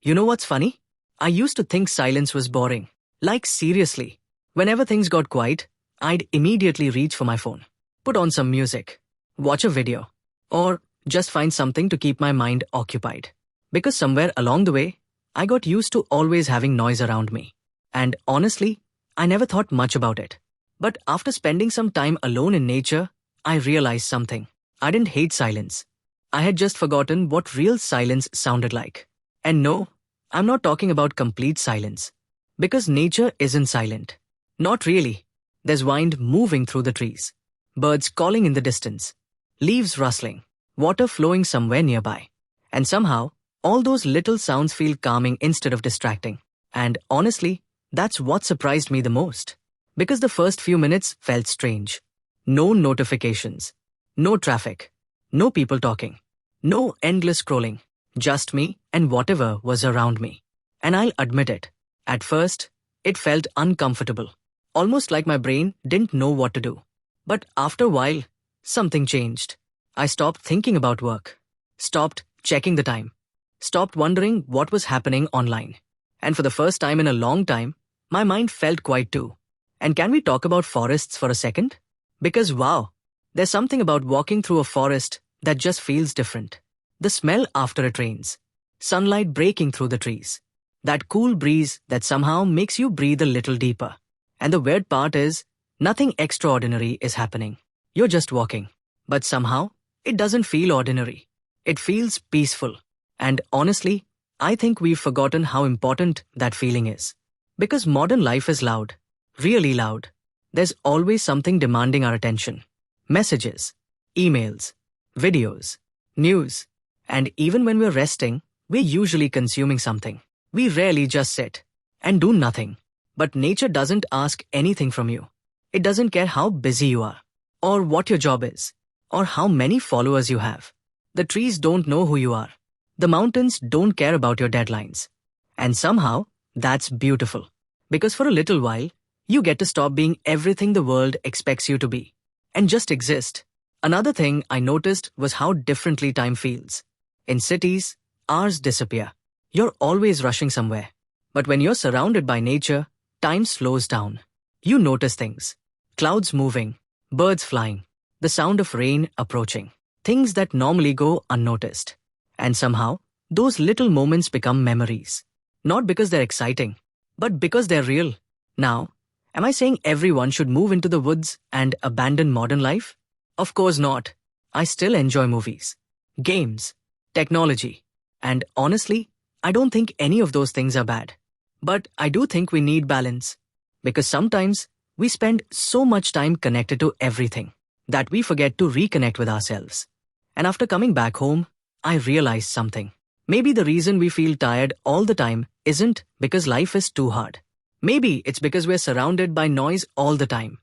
You know what's funny? I used to think silence was boring. Like seriously. Whenever things got quiet, I'd immediately reach for my phone, put on some music, watch a video, or just find something to keep my mind occupied. Because somewhere along the way, I got used to always having noise around me. And honestly, I never thought much about it. But after spending some time alone in nature, I realized something. I didn't hate silence. I had just forgotten what real silence sounded like. And no, I'm not talking about complete silence. Because nature isn't silent. Not really. There's wind moving through the trees, birds calling in the distance, leaves rustling, water flowing somewhere nearby. And somehow, all those little sounds feel calming instead of distracting. And honestly, that's what surprised me the most. Because the first few minutes felt strange. No notifications, no traffic, no people talking, no endless scrolling, just me and whatever was around me. And I'll admit it, at first, it felt uncomfortable. Almost like my brain didn't know what to do. But after a while, something changed. I stopped thinking about work, stopped checking the time, stopped wondering what was happening online. And for the first time in a long time, my mind felt quiet too. And can we talk about forests for a second? Because wow, there's something about walking through a forest that just feels different. The smell after it rains, sunlight breaking through the trees, that cool breeze that somehow makes you breathe a little deeper. And the weird part is, nothing extraordinary is happening. You're just walking. But somehow, it doesn't feel ordinary. It feels peaceful. And honestly, I think we've forgotten how important that feeling is. Because modern life is loud. Really loud. There's always something demanding our attention. Messages, emails, videos, news. And even when we're resting, we're usually consuming something. We rarely just sit and do nothing. But nature doesn't ask anything from you. It doesn't care how busy you are, or what your job is, or how many followers you have. The trees don't know who you are. The mountains don't care about your deadlines. And somehow, that's beautiful. Because for a little while, you get to stop being everything the world expects you to be, and just exist. Another thing I noticed was how differently time feels. In cities, hours disappear. You're always rushing somewhere. But when you're surrounded by nature, time slows down. You notice things. Clouds moving, birds flying, the sound of rain approaching. Things that normally go unnoticed. And somehow, those little moments become memories. Not because they're exciting, but because they're real. Now, am I saying everyone should move into the woods and abandon modern life? Of course not. I still enjoy movies, games, technology. And honestly, I don't think any of those things are bad. But I do think we need balance. Because sometimes we spend so much time connected to everything that we forget to reconnect with ourselves. And after coming back home, I realized something. Maybe the reason we feel tired all the time isn't because life is too hard. Maybe it's because we're surrounded by noise all the time.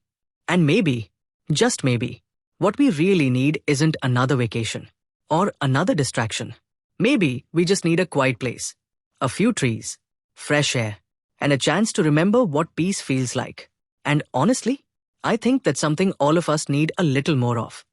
And maybe, just maybe, what we really need isn't another vacation or another distraction. Maybe we just need a quiet place, a few trees, fresh air, and a chance to remember what peace feels like. And honestly, I think that's something all of us need a little more of.